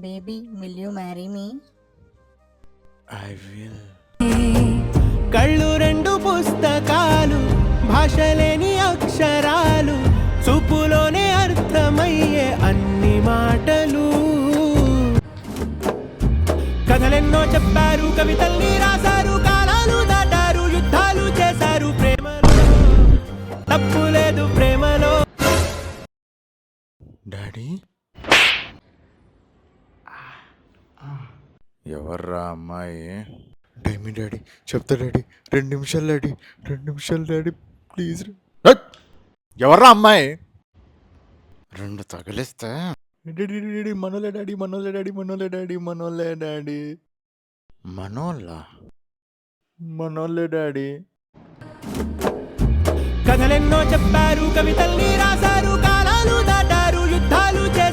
Baby will you marry me? I will. కళ్ళు రెండు పుస్తకాలు, భాషలేని అక్షరాలు, చూపులోనే అర్థమయ్యే అన్ని మాటలు. కథలెన్నో చెప్పారు, కవితల్ని రాశారు, కాలాలు దాటారు, యుద్ధాలు చేశారు, ప్రేమలో తప్పు లేదు ప్రేమలో. డాడీ ఎవర్రా అమ్మాయి? డైమీ డాడీ చెప్తా డాడీ, 2 నిమిషాలు డాడీ, 2 నిమిషాలు డాడీ ప్లీజ్. ఎవర్రా అమ్మాయి? 2 తగిలిస్తే డాడీ మనోలే డాడీ, మనోలే డాడీ, మనోలే డాడీ, మనోలే డాడీ, మనోళ్ళ మనోలే డాడీ. కథలెన్నో చెప్పారు, కవితల్ని రాశారు, కాలాలు దాటారు, యుద్ధాలు చేశారు.